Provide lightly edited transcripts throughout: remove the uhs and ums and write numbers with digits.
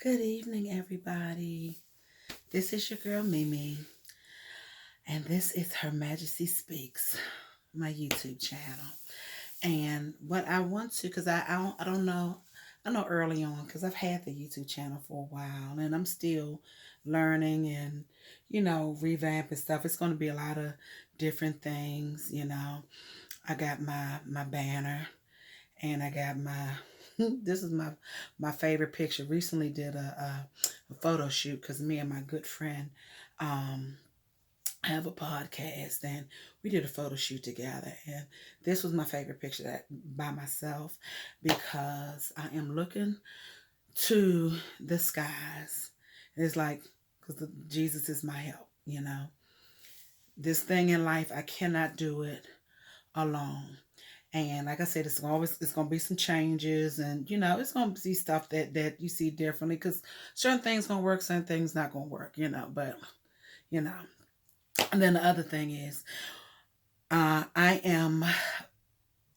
Good evening, everybody. This is your girl Mimi, and this is Her Majesty Speaks, my YouTube channel. And what I want to, because I don't know, I know early on, because I've had the YouTube channel for a while, and I'm still learning and revamping stuff. It's going to be a lot of different things. I got my banner, and I got my this is my favorite picture. Recently did a photo shoot because me and my good friend um have a podcast, and we did a photo shoot together, and this was my favorite picture that by myself because I am looking to the skies. It's like because Jesus is my help. This thing in life, I cannot do it alone. And like I said, it's gonna be some changes, and it's gonna be stuff that you see differently because certain things gonna work, certain things not gonna work. But you know. And then the other thing is, I am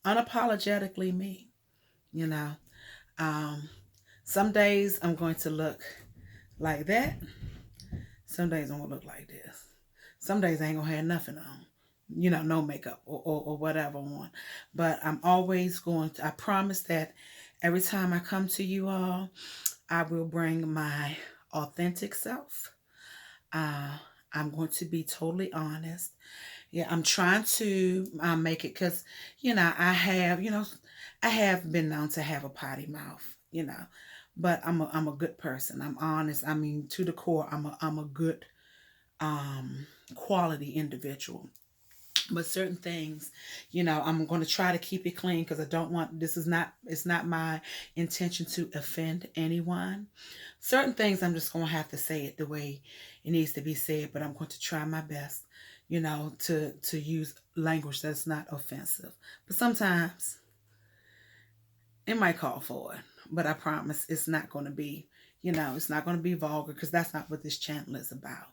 unapologetically me. You know, um, some days I'm going to look like that. Some days I'm gonna look like this. Some days I ain't gonna have nothing on. No makeup or whatever on. But I'm always going to, I promise that every time I come to you all, I will bring my authentic self. Uh, I'm going to be totally honest. Yeah, I'm trying to make it because, I have been known to have a potty mouth, but I'm a good person. I'm honest. I mean, to the core, I'm a good um, quality individual. But certain things, I'm going to try to keep it clean because I don't want, it's not my intention to offend anyone. Certain things I'm just going to have to say it the way it needs to be said, but I'm going to try my best, to use language that's not offensive. But sometimes it might call for it, but I promise it's not going to be, it's not going to be vulgar because that's not what this channel is about.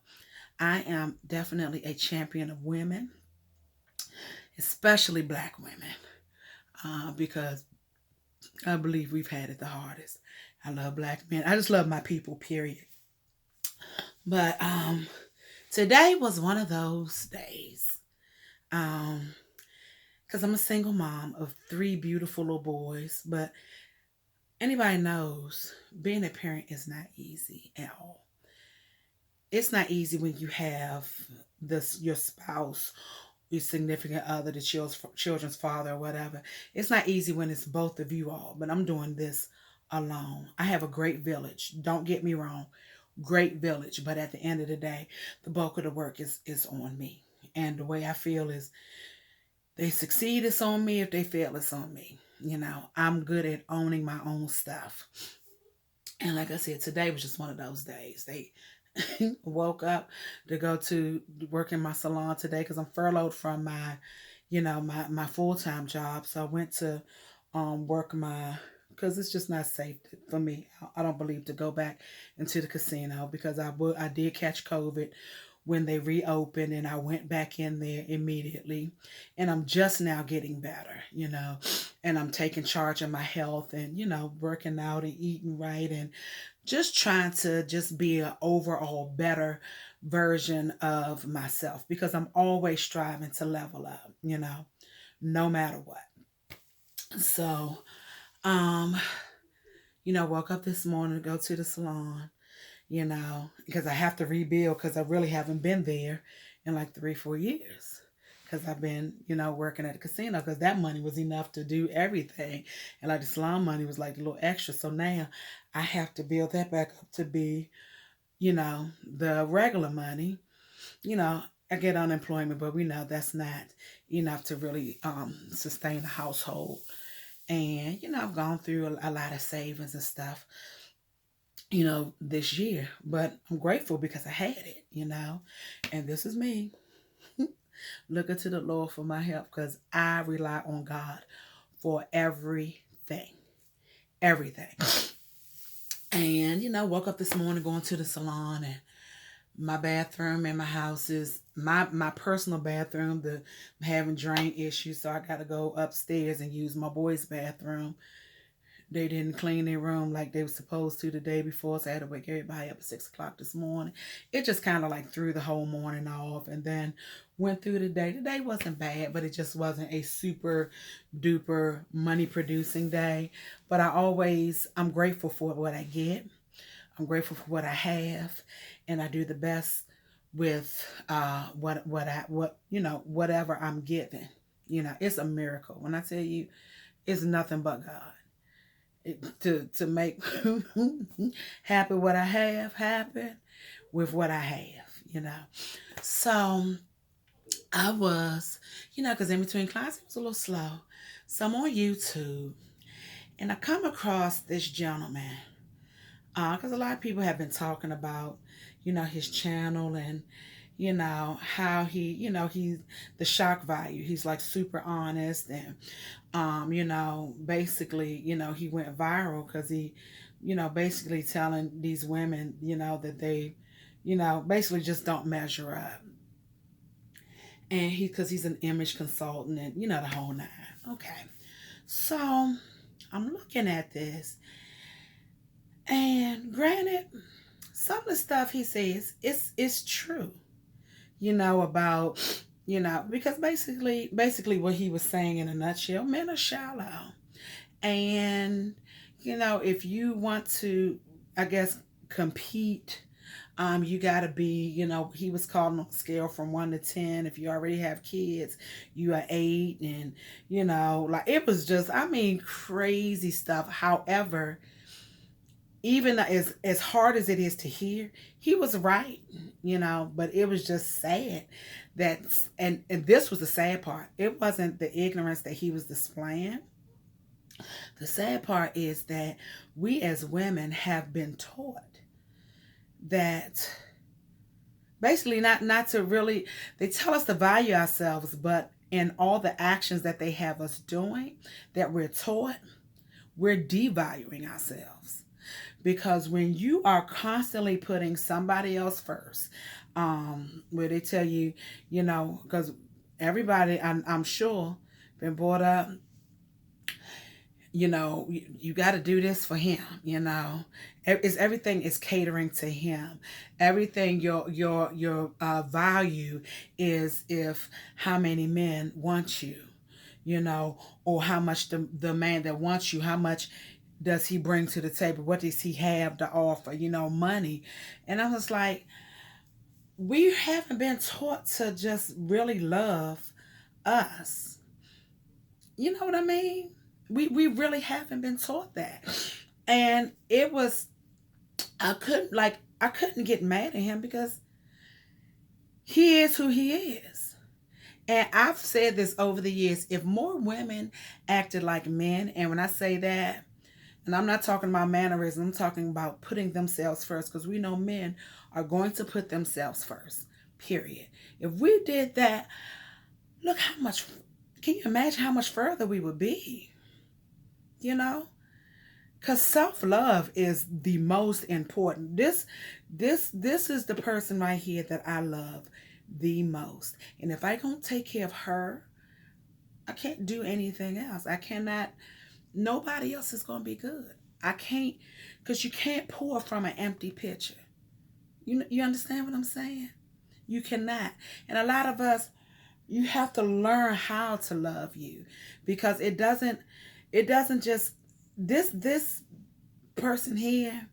I am definitely a champion of women, especially black women, because I believe we've had it the hardest. I love black men. I just love my people, period. But today was one of those days. Because I'm a single mom of three beautiful little boys. But anybody knows being a parent is not easy at all. It's not easy when you have your spouse, your significant other, the children's father, or whatever. It's not easy when it's both of you all, but I'm doing this alone. I have a great village. Don't get me wrong, great village. But at the end of the day, the bulk of the work is on me. And the way I feel is they succeed, it's on me. If they fail, it's on me. I'm good at owning my own stuff. And like I said, today was just one of those days. They woke up to go to work in my salon today because I'm furloughed from my full-time job. So I went to work my because it's just not safe for me. I don't believe to go back into the casino because I did catch COVID when they reopened, and I went back in there immediately, and I'm just now getting better, and I'm taking charge of my health and working out and eating right and just trying to just be an overall better version of myself because I'm always striving to level up, no matter what. So, um, woke up this morning to go to the salon, because I have to rebuild because I really haven't been there in like 3, 4 years. Because I've been, working at the casino because that money was enough to do everything. And like the salon money was like a little extra. So now I have to build that back up to be, the regular money. I get unemployment, but we know that's not enough to really sustain a household. And, I've gone through a lot of savings and stuff, this year. But I'm grateful because I had it, And this is me looking to the Lord for my help because I rely on God for everything. Everything. And, woke up this morning going to the salon, and my bathroom in my house is my personal bathroom. I'm having drain issues, so I got to go upstairs and use my boys' bathroom. They didn't clean their room like they were supposed to the day before, so I had to wake everybody up at 6 o'clock this morning. It just kind of like threw the whole morning off, and then went through the day. The day wasn't bad, but it just wasn't a super duper money producing day. But I'm grateful for what I get. I'm grateful for what I have, and I do the best with whatever I'm given. It's a miracle when I tell you, it's nothing but God. To make happy what I have happen with what I have. So I was, because in between classes it was a little slow. So I'm on YouTube and I come across this gentleman. Because a lot of people have been talking about, his channel and, how he's the shock value. He's like super honest and, basically, he went viral because he, basically telling these women, that they, basically just don't measure up. And because he's an image consultant and, the whole nine. Okay. So I'm looking at this. And granted, some of the stuff he says is true, about, because basically what he was saying in a nutshell, men are shallow. And, if you want to, I guess, compete, you gotta be, he was calling on a scale from 1 to 10. If you already have kids, you are 8. And, like it was just, I mean, crazy stuff. However, even as hard as it is to hear, he was right, but it was just sad that, and this was the sad part. It wasn't the ignorance that he was displaying. The sad part is that we as women have been taught that basically not to really, they tell us to value ourselves, but in all the actions that they have us doing, that we're taught, we're devaluing ourselves. Because when you are constantly putting somebody else first, where they tell you, because everybody, I'm sure, been brought up, you got to do this for him. Everything is catering to him. Everything, your value is if how many men want you, or how much the man that wants you, how much does he bring to the table? What does he have to offer? Money. And I was like, we haven't been taught to just really love us. You know what I mean? We really haven't been taught that. And it was, I couldn't get mad at him because he is who he is. And I've said this over the years, if more women acted like men, and when I say that, and I'm not talking about mannerism, I'm talking about putting themselves first, because we know men are going to put themselves first, period. If we did that, look how much, can you imagine how much further we would be? Because self-love is the most important. This is the person right here that I love the most. And if I don't take care of her, I can't do anything else. I cannot, nobody else is going to be good. I can't, because you can't pour from an empty pitcher. You understand what I'm saying? You cannot. And a lot of us, you have to learn how to love you, because it doesn't just, this person here,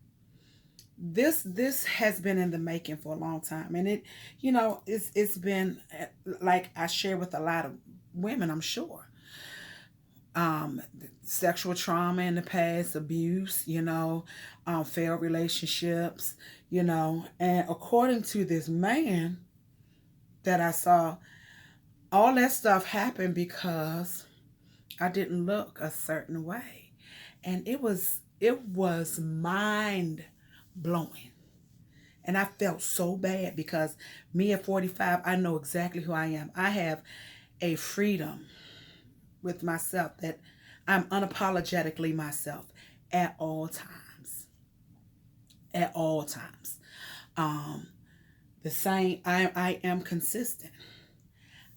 this has been in the making for a long time. And it's been, like I share with a lot of women, I'm sure, sexual trauma in the past, abuse, failed relationships, and according to this man that I saw, all that stuff happened because I didn't look a certain way. And it was mind blowing. And I felt so bad because me at 45, I know exactly who I am. I have a freedom with myself that I'm unapologetically myself at all times. At all times. The same, I am consistent.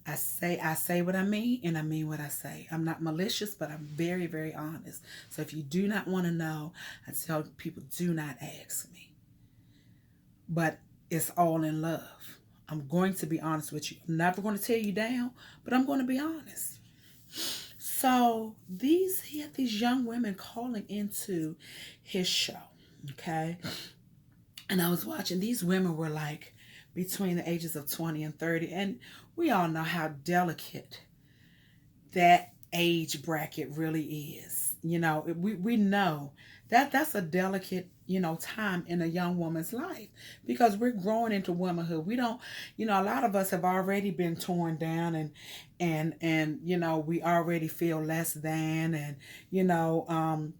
I say what I mean, and I mean what I say. I'm not malicious, but I'm very, very honest. So if you do not want to know, I tell people, do not ask me. But it's all in love. I'm going to be honest with you. I'm never going to tear you down, but I'm going to be honest. So he had these young women calling into his show. Okay. And I was watching, these women were like between the ages of 20 and 30. And we all know how delicate that age bracket really is. We know that that's a delicate, time in a young woman's life, because we're growing into womanhood. We don't, a lot of us have already been torn down, and we already feel less than, and you know um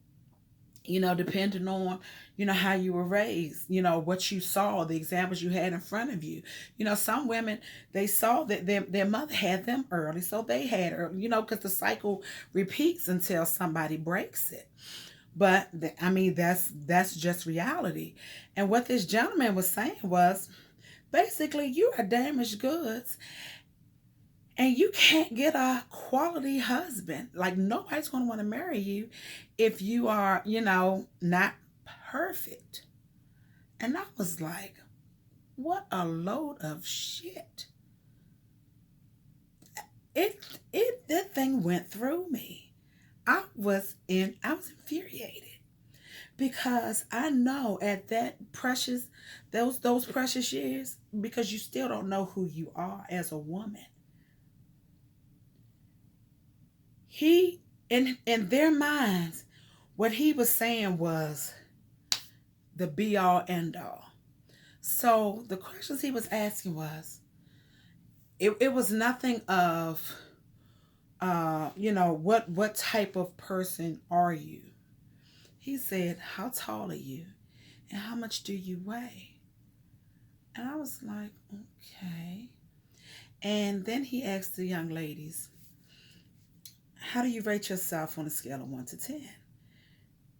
depending on, how you were raised, what you saw, the examples you had in front of you. Some women, they saw that their mother had them early, so they had early, because the cycle repeats until somebody breaks it. But I mean, that's just reality. And what this gentleman was saying was, basically, you are damaged goods, and you can't get a quality husband. Like, nobody's going to want to marry you if you are, not perfect. And I was like, what a load of shit. That thing went through me. I was infuriated, because I know at that precious, those precious years, because you still don't know who you are as a woman. He, in their minds, what he was saying was the be all end all. So the questions he was asking was, it was nothing of, what type of person are you? He said, how tall are you? And how much do you weigh? And I was like, okay. And then he asked the young ladies, how do you rate yourself on a scale of 1 to 10?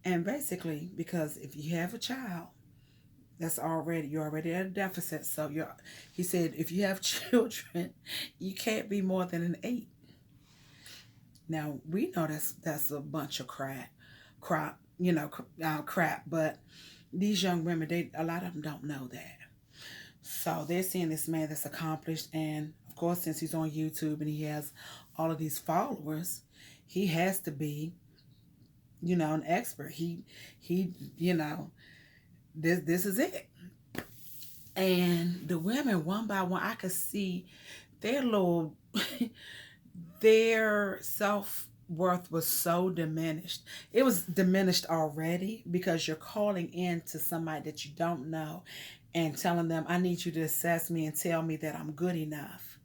And basically, because if you have a child, you're already at a deficit. So he said, if you have children, you can't be more than an 8. Now we know that's a bunch of crap. But these young women, a lot of them don't know that. So they're seeing this man that's accomplished, and of course, since he's on YouTube and he has all of these followers, he has to be, an expert. He, this is it. And the women, one by one, I could see their little, their self-worth was so diminished. It was diminished already, because you're calling in to somebody that you don't know and telling them, I need you to assess me and tell me that I'm good enough.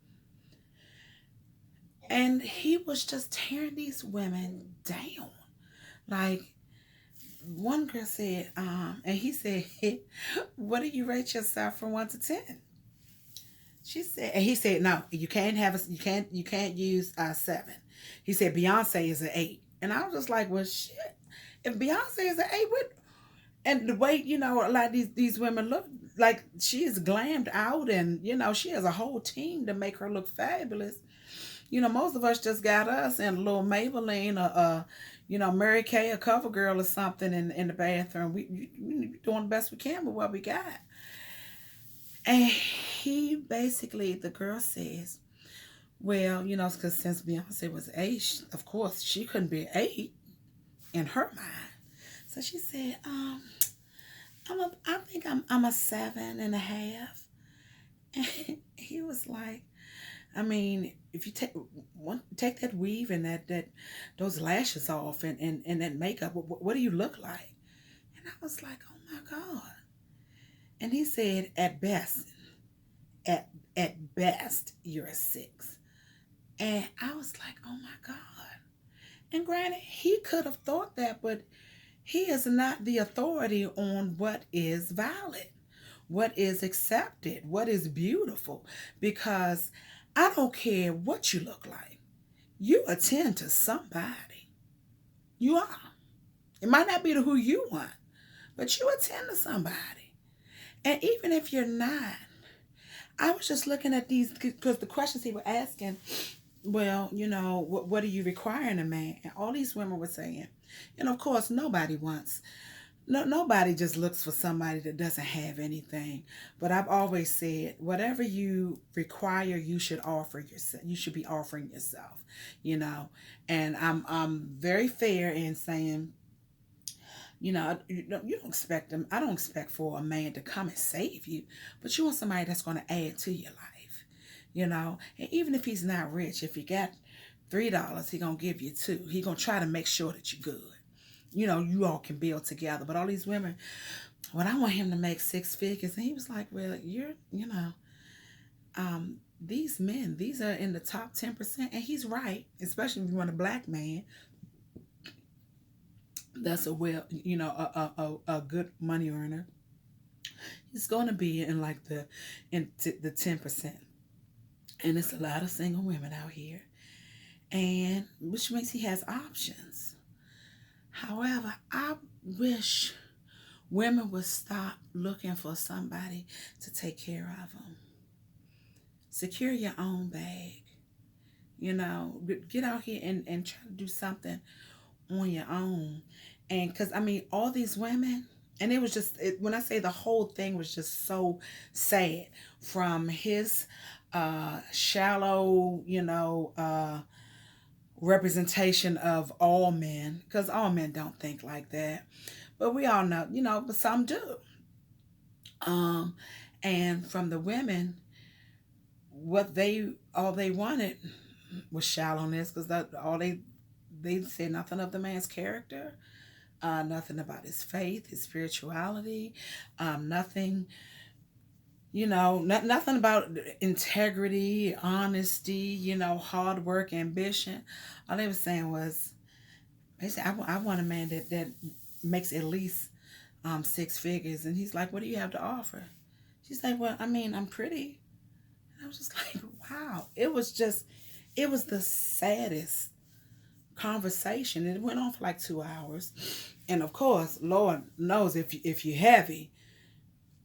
And he was just tearing these women down. Like, one girl said, and he said, what do you rate yourself from 1 to 10? She said, and he said, no, you can't use 7. He said, Beyonce is an 8. And I was just like, well, shit. If Beyonce is an 8, and the way, a lot of these women look, like, she is glammed out, and, she has a whole team to make her look fabulous. Most of us just got us and a little Maybelline, Mary Kay, a cover girl or something in the bathroom. We doing the best we can with what we got. And he basically, the girl says, well, because since Beyonce was 8, of course, she couldn't be 8 in her mind. So she said, I think I'm a 7.5. And he was like, I mean, if you take that weave and that those lashes off and that makeup, what do you look like? And I was like, oh my God. And he said, at best, you're a 6. And I was like, oh my God. And granted, he could have thought that, but he is not the authority on what is valid, what is accepted, what is beautiful, because I don't care what you look like. You attend to somebody. You are. It might not be to who you want, but you attend to somebody. And even if you're not, I was just looking at these because the questions he was asking, well, what do you require in a man? And all these women were saying, and of course, nobody wants, nobody just looks for somebody that doesn't have anything. But I've always said, whatever you require, you should offer yourself. You should be offering yourself, you know. And I'm very fair in saying, you don't expect them. I don't expect for a man to come and save you, but you want somebody that's going to add to your life, And even if he's not rich, if you got $3, he gonna give you two. He gonna try to make sure that you're good. You all can build together. But all these women, well, I want him to make six figures, and he was like, well, these men, these are in the top 10%, and he's right, especially if you want a black man that's a well, a good money earner. He's going to be in like the 10%, and it's a lot of single women out here, and which means he has options. However, I wish women would stop looking for somebody to take care of them. Secure your own bag. Get out here and try to do something on your own. And because, I mean, all these women, and it was just, when I say the whole thing was just so sad, from his shallow, representation of all men, because all men don't think like that. But we all know, but some do. Um, and from the women, what all they wanted was shallowness, because all they said nothing of the man's character, nothing about his faith, his spirituality, nothing, nothing about integrity, honesty, hard work, ambition. All they were saying was, basically, I want a man that makes at least six figures. And he's like, what do you have to offer? She's like, well, I mean, I'm pretty. And I was just like, wow. It was the saddest conversation. It went on for like 2 hours. And of course, Lord knows if you're heavy,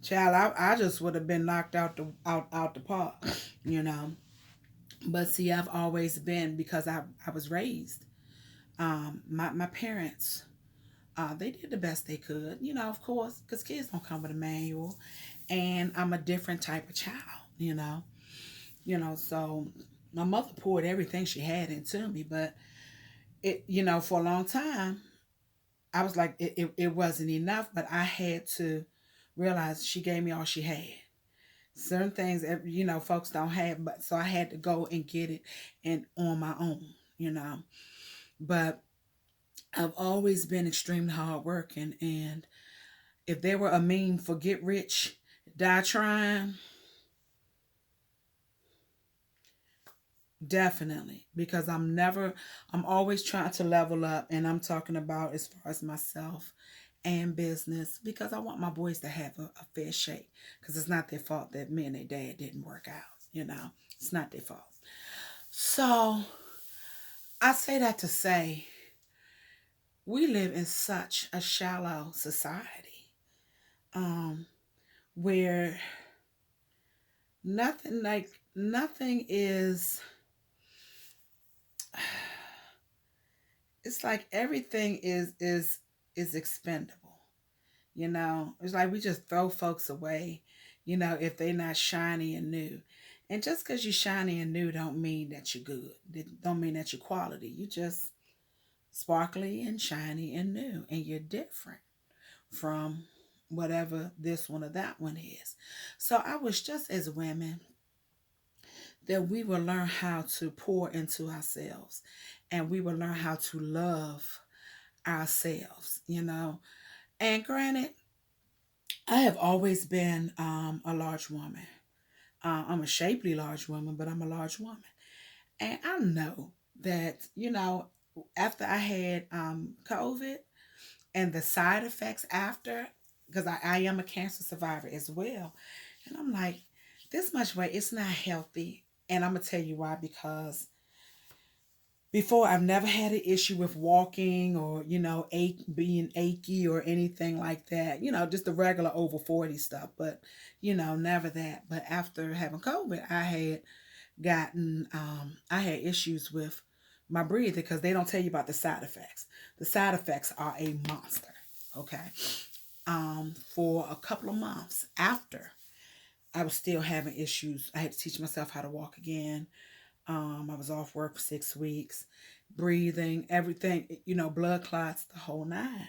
child, I just would have been knocked out the park, you know. But see, I've always been, because I was raised. My parents, they did the best they could, of course, because kids don't come with a manual, and I'm a different type of child, So my mother poured everything she had into me, but for a long time, I was like, it wasn't enough, but I had to realize she gave me all she had. Certain things, folks don't have, but so I had to go and get it and on my own, But I've always been extremely hardworking, and if there were a meme for get rich, die trying, definitely, because I'm always trying to level up, and I'm talking about as far as myself and business, because I want my boys to have a fair shake, because it's not their fault that me and their dad didn't work out. It's not their fault. So I say that to say, we live in such a shallow society, um, where nothing is, it's like everything is expendable. It's like we just throw folks away, if they're not shiny and new. And just because you're shiny and new don't mean that you're good. It don't mean that you're quality. You just sparkly and shiny and new, and you're different from whatever this one or that one is. So I wish, just as women, that we will learn how to pour into ourselves, and we will learn how to love ourselves. And granted, I have always been a large woman. I'm a shapely large woman, but I'm a large woman. And I know that, after I had COVID and the side effects after, because I am a cancer survivor as well. And I'm like, this much weight, it's not healthy. And I'm going to tell you why, because Before, I've never had an issue with walking or, being achy or anything like that. Just the regular over 40 stuff, but, never that. But after having COVID, I had issues with my breathing because they don't tell you about the side effects. The side effects are a monster. Okay. For a couple of months after, I was still having issues. I had to teach myself how to walk again. I was off work for 6 weeks, breathing, everything, blood clots, the whole nine.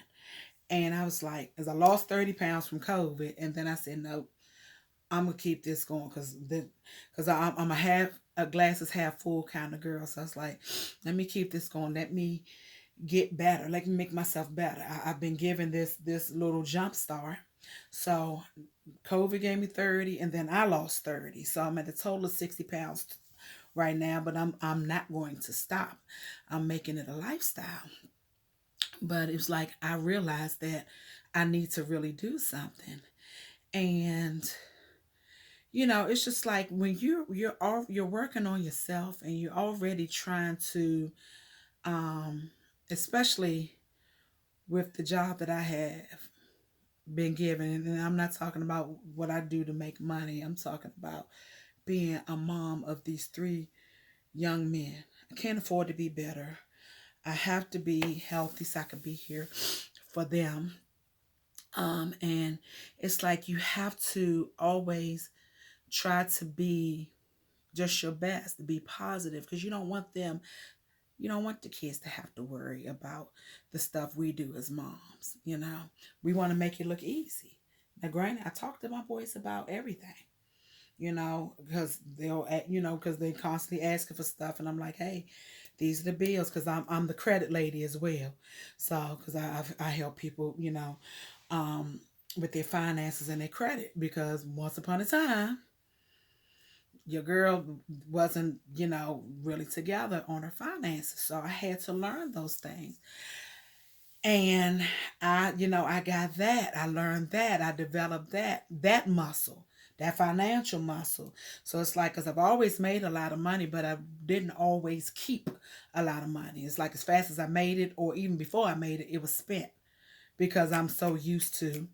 And I was like, as I lost 30 pounds from COVID, and then I said, no, I'm gonna keep this going because I'm a glasses half full kind of girl. So I was like, let me keep this going. Let me get better. Let me make myself better. I've been given this little jump start. So COVID gave me 30, and then I lost 30. So I'm at a total of 60 pounds right now. But I'm not going to stop. I'm making it a lifestyle. But it was like I realized that I need to really do something, and it's just like when you're working on yourself and you're already trying to, um, especially with the job that I have been given, and I'm not talking about what I do to make money. I'm talking about being a mom of these three young men. I can't afford to be better. I have to be healthy so I can be here for them. And it's like you have to always try to be just your best, to be positive, because you don't want the kids to have to worry about the stuff we do as moms. We want to make it look easy. Now granted, I talk to my boys about everything, because because they constantly asking for stuff, and I'm like, hey, these are the bills, because I'm the credit lady as well. So because I help people, um with their finances and their credit, because once upon a time your girl wasn't, really together on her finances. So I had to learn those things. And I got that. I learned that. I developed that muscle, that financial muscle. So it's like, because I've always made a lot of money, but I didn't always keep a lot of money. It's like as fast as I made it, or even before I made it, it was spent because I'm so used to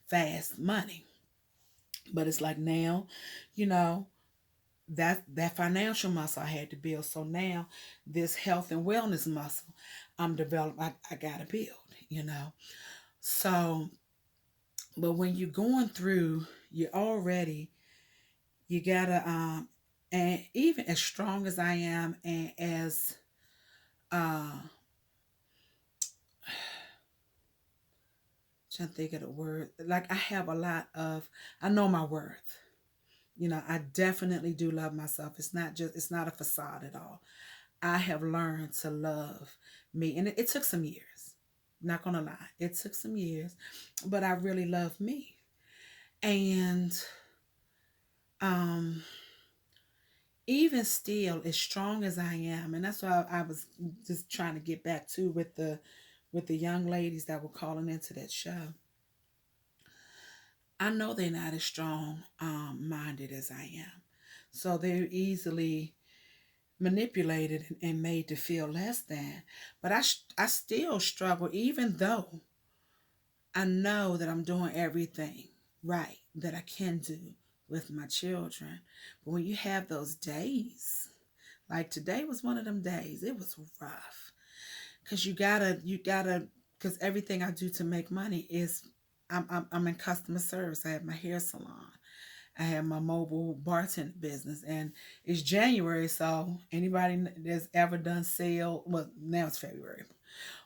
fast money. But it's like now, you know, that financial muscle I had to build. So now this health and wellness muscle I'm developing, I gotta build, you know. So, but when you're going through, you gotta and even as strong as I am, and as uh trying to think of the word, like I have a lot of, I know my worth. I definitely do love myself. It's not a facade at all. I have learned to love me. And it took some years. Not gonna lie. It took some years. But I really love me. And um even still, as strong as I am, and that's why I was just trying to get back to with the young ladies that were calling into that show. I know they're not as strong minded as I am. So they're easily manipulated and made to feel less than. But I still struggle, even though I know that I'm doing everything right that I can do with my children. But when you have those days, like today was one of them days, it was rough. Because because everything I do to make money is, I'm in customer service. I have my hair salon. I have my mobile bartender business, and it's January, so anybody that's ever done sale, well, now it's February,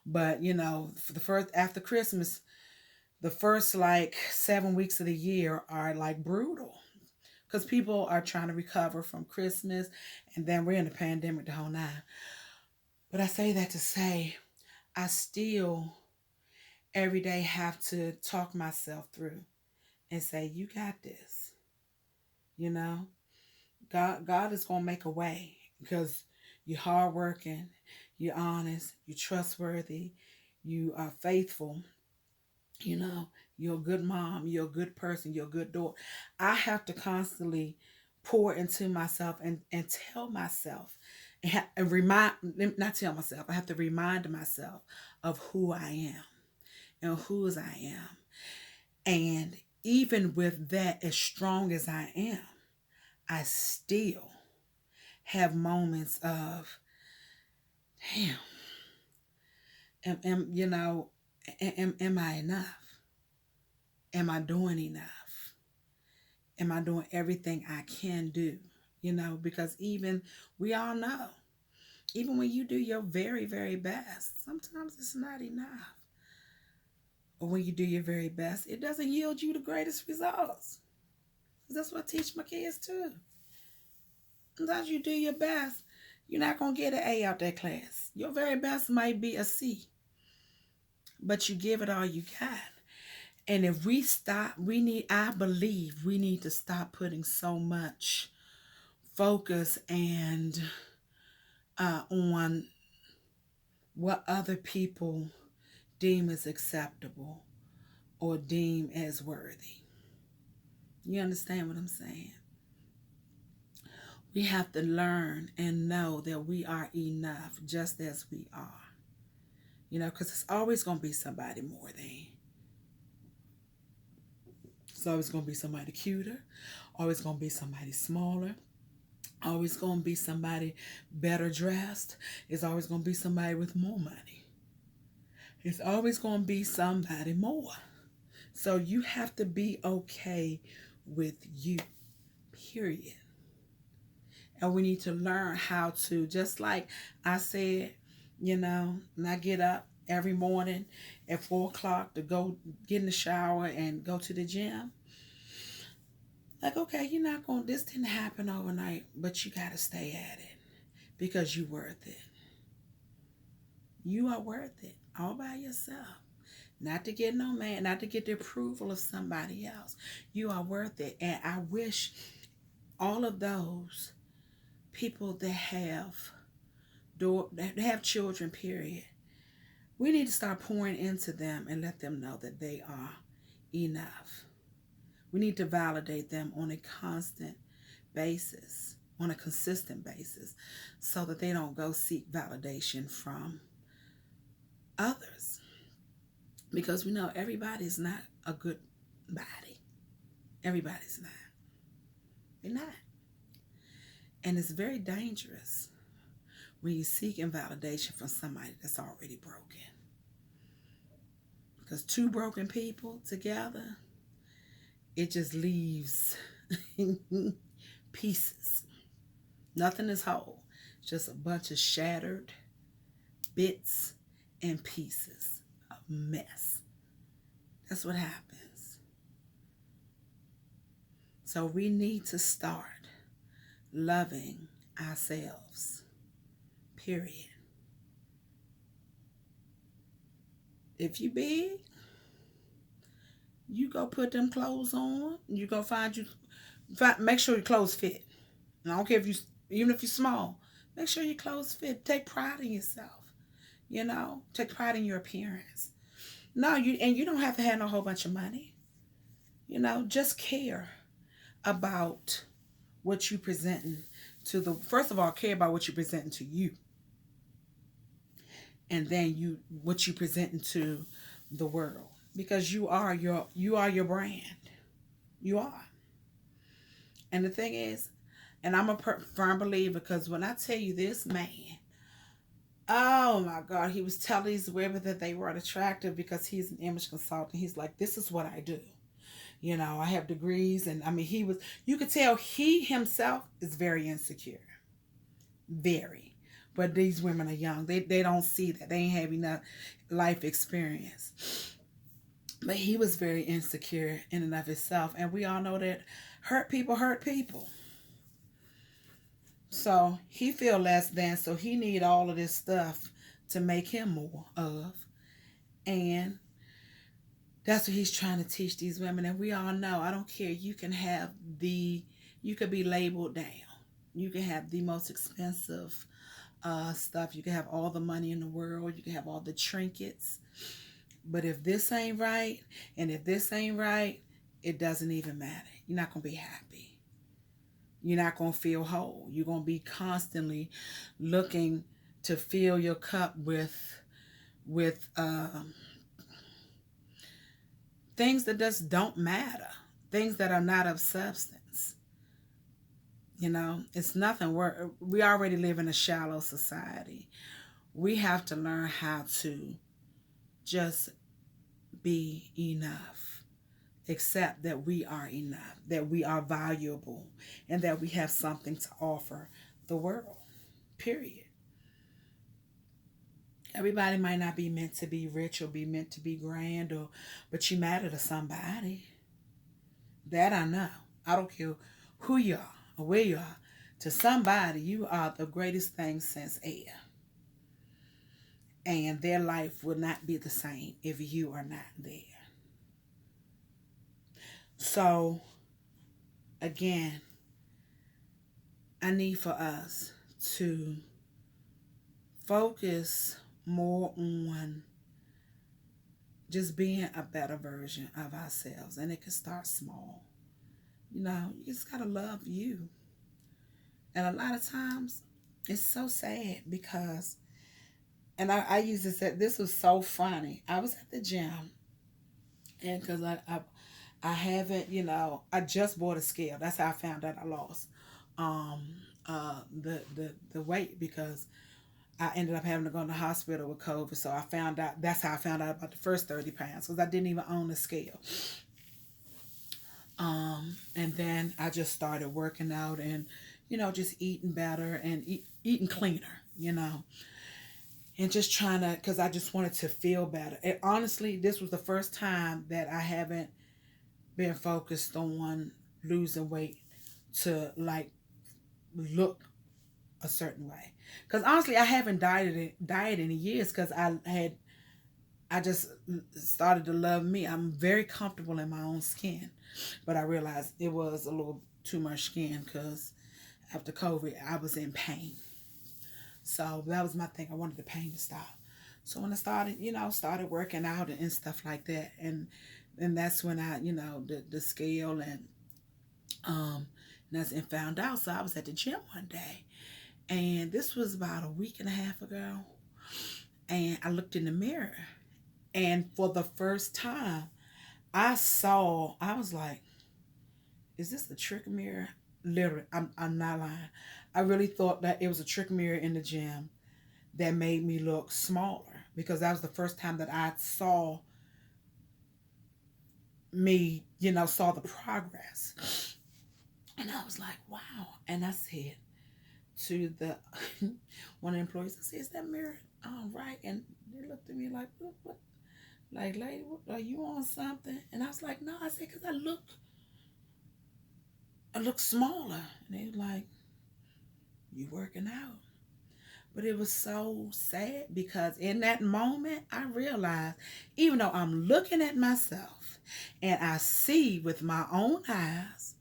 but for the first after Christmas, the first like 7 weeks of the year are like brutal because people are trying to recover from Christmas, and then we're in the pandemic the whole nine. But I say that to say, I still every day have to talk myself through and say, you got this, you know. God is gonna make a way because you're hardworking, you're honest, you're trustworthy, you are faithful. You're a good mom, you're a good person, you're a good daughter. I have to constantly pour into myself and tell myself And not tell myself, I have to remind myself of who I am and whose I am. And even with that, as strong as I am, I still have moments of, damn, am I enough? Am I doing enough? Am I doing everything I can do? Because even we all know, even when you do your very, very best, sometimes it's not enough. Or when you do your very best, it doesn't yield you the greatest results. That's what I teach my kids too. Sometimes you do your best, you're not going to get an A out that class. Your very best might be a C, but you give it all you got. And if we stop, I believe we need to stop putting so much focus and on what other people deem as acceptable or deem as worthy. You understand what I'm saying? We have to learn and know that we are enough just as we are. Because it's always going to be somebody more than. It's always going to be somebody cuter, always going to be somebody smaller, always going to be somebody better dressed. It's always going to be somebody with more money. It's always going to be somebody more. So you have to be okay with you, period. And we need to learn how to, just like I said, and I get up every morning at 4 o'clock to go get in the shower and go to the gym. Like, okay, this didn't happen overnight, but you got to stay at it because you're worth it. You are worth it all by yourself. Not to get no man, not to get the approval of somebody else. You are worth it. And I wish all of those people that have children, period, we need to start pouring into them and let them know that they are enough. We need to validate them on a constant basis, on a consistent basis, so that they don't go seek validation from others. Because we know everybody's not a good body. Everybody's not. They're not. And it's very dangerous when you're seeking validation from somebody that's already broken. Because two broken people together, it just leaves pieces. Nothing is whole. Just a bunch of shattered bits and pieces of mess. That's what happens. So we need to start loving ourselves. Period. If you big, you go put them clothes on. You go make sure your clothes fit. And I don't care even if you're small, make sure your clothes fit. Take pride in yourself. Take pride in your appearance. No, you don't have to have a whole bunch of money. Just care about what you presenting first of all, care about what you're presenting to you. And then what you presenting to the world. Because you are your brand. You are. And the thing is, and I'm a firm believer, because when I tell you this man, oh my God, he was telling these women that they weren't attractive because he's an image consultant. He's like, this is what I do. I have degrees. And I mean, you could tell he himself is very insecure. Very. But these women are young. They don't see that. They ain't have enough life experience. But he was very insecure in and of himself. And we all know that hurt people hurt people. So he feel less than, so he need all of this stuff to make him more of. And that's what he's trying to teach these women. And we all know, I don't care, you could be labeled down. You can have the most expensive stuff. You can have all the money in the world. You can have all the trinkets. But if this ain't right, and if this ain't right, it doesn't even matter. You're not going to be happy. you're not going to feel whole. You're going to be constantly looking to fill your cup with things that just don't matter, things that are not of substance. You know, it's nothing. We already live in a shallow society. We have to learn how to just be enough, accept that we are enough, that we are valuable, and that we have something to offer the world. Period. Everybody might not be meant to be rich or be meant to be grand, or but you matter to somebody. That I know. I don't care who you are or where you are. To somebody, you are the greatest thing since air. And their life will not be the same if you are not there. So, again, I need for us to focus more on just being a better version of ourselves. And it can start small. You know, you just got to love you. And a lot of times, it's so sad because, and I used to say, this was so funny. I was at the gym, and because I haven't, you know, I just bought a scale. That's how I found out I lost the weight, because I ended up having to go in the hospital with COVID. So I found out, that's how I found out about the first 30 pounds, because I didn't even own a scale. And then I just started working out and, you know, just eating better and eating cleaner, you know, and just trying to, because I just wanted to feel better. And honestly, this was the first time that I haven't been focused on losing weight to like look a certain way. Because honestly, I haven't dieted in years, because I just started to love me. I'm very comfortable in my own skin, but I realized it was a little too much skin, because after COVID, I was in pain. So that was my thing. I wanted the pain to stop. So when I started, you know, started working out and stuff like that, and that's when I, you know, the scale um and found out. So I was at the gym one day, and this was about a week and a half ago, and I looked in the mirror, and for the first time, I was like, is this a trick mirror? Literally, I'm not lying. I really thought that it was a trick mirror in the gym that made me look smaller, because that was the first time that I saw me, you know, saw the progress. And I was like, wow. And I said to the one of the employees, I said, is that mirror all right? And they looked at me like, what? Like, lady, what, are you on something? And I was like, no. I said, because I look smaller. And they were like, you working out? But it was so sad, because in that moment, I realized, even though I'm looking at myself and I see with my own eyes,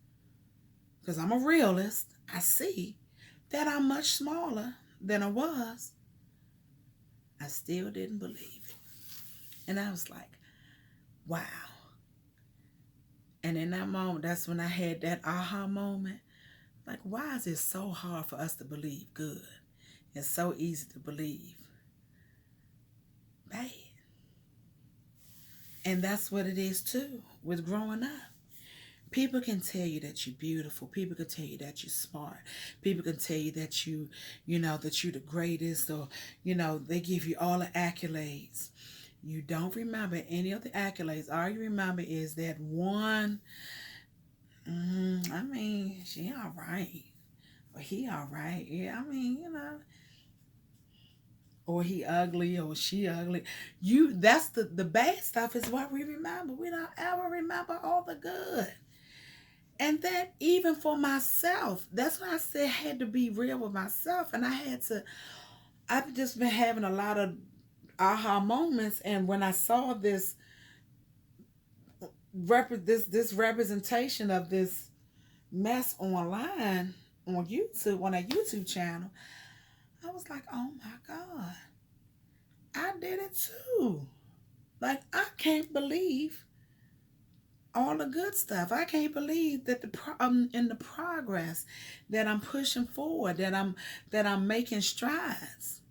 because I'm a realist, I see that I'm much smaller than I was, I still didn't believe it. And I was like, wow. And in that moment, that's when I had that aha moment. Like, why is it so hard for us to believe good? It's so easy to believe bad. And that's what it is too with growing up. People can tell you that you're beautiful. People can tell you that you're smart. People can tell you that you know, that you're the greatest, or, you know, they give you all the accolades. You don't remember any of the accolades. All you remember is that one, I mean, she all right. Or he all right. Yeah, I mean, you know, or he ugly or she ugly. That's the bad stuff is what we remember. We don't ever remember all the good. And then even for myself, that's why I said I had to be real with myself. And I've just been having a lot of aha moments. And when I saw this representation of this mess online on YouTube, on a YouTube channel, I was like, oh my God, I did it too. Like, I can't believe all the good stuff. I can't believe that in the progress that I'm pushing forward, that I'm making strides.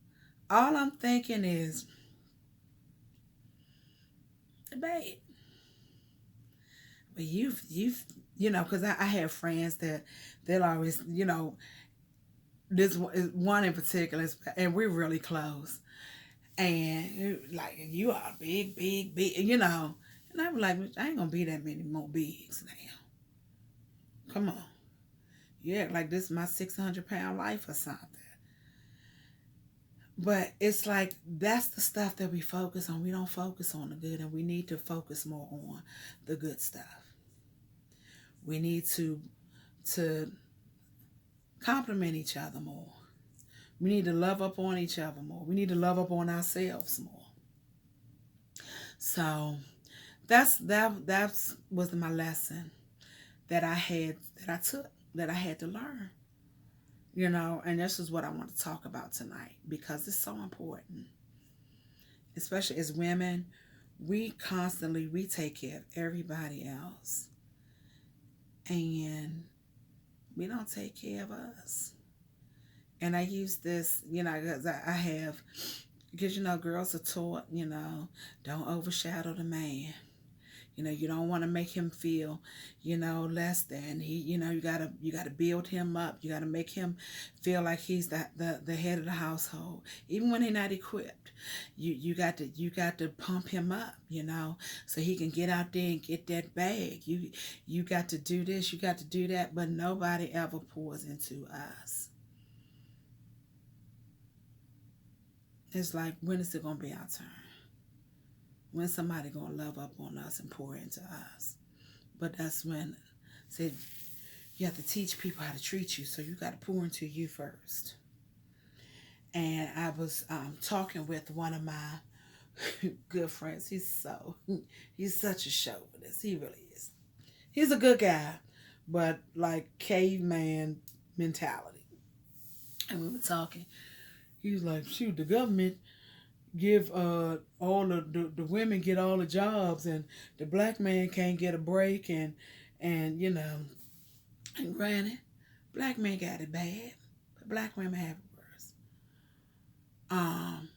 All I'm thinking is, babe, but because I have friends that they'll always, this one in particular, and we're really close, and like you are big, big, big, and I'm like, I ain't gonna be that many more bigs now. Come on, you act like this is my 600-pound life or something. But it's like that's the stuff that we focus on. We don't focus on the good, and we need to focus more on the good stuff. We need to compliment each other more. We need to love up on each other more. We need to love up on ourselves more. So that's was my lesson that I took, that I had to learn. And this is what I want to talk about tonight because it's so important. Especially as women, we take care of everybody else. And we don't take care of us. And I use this, because I have, because, girls are taught, don't overshadow the man. You don't want to make him feel, less than. You gotta build him up. You gotta make him feel like he's the head of the household, even when he's not equipped. You got to pump him up, so he can get out there and get that bag. You got to do this. You got to do that. But nobody ever pours into us. It's like, when is it gonna be our turn? When somebody gonna love up on us and pour into us? But that's when said you have to teach people how to treat you, so you got to pour into you first. And I was talking with one of my good friends. He's such a chauvinist. He really is. He's a good guy, but like caveman mentality. And we were talking. He was like, shoot, the government give all the women get all the jobs, and the black man can't get a break, and and granted, black men got it bad, but black women have it worse. Um,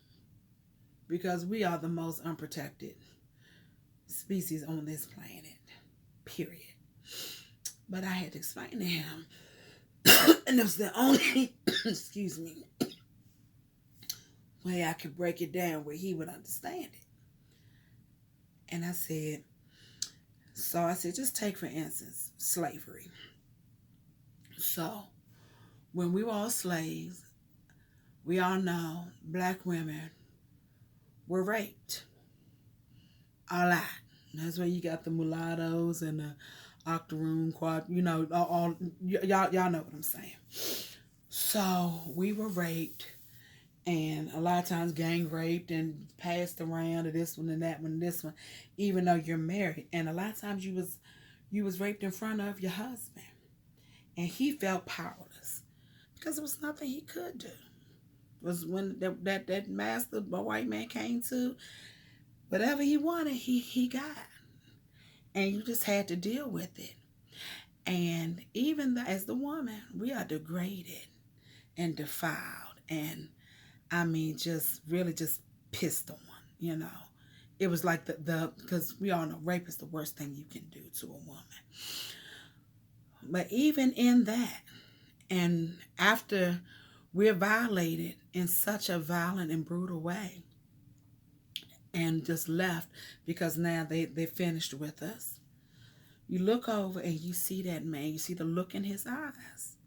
because we are the most unprotected species on this planet. Period. But I had to explain to him, and it was the only excuse me way I could break it down where he would understand it. And I said, just take for instance slavery. So when we were all slaves, we all know black women were raped a lot. That's where you got the mulattoes and the octoroon quad. Y'all know what I'm saying. So we were raped, and a lot of times gang raped and passed around to this one and that one and this one, even though you're married. And a lot of times you was raped in front of your husband, and he felt powerless because there was nothing he could do. It was when that master, the white man, came to, whatever he wanted, he got, and you just had to deal with it. And even as the woman, we are degraded and defiled, and I mean, just really just pissed on. It was like because we all know rape is the worst thing you can do to a woman. But even in that, and after we're violated in such a violent and brutal way, and just left because now they finished with us, you look over and you see that man, you see the look in his eyes.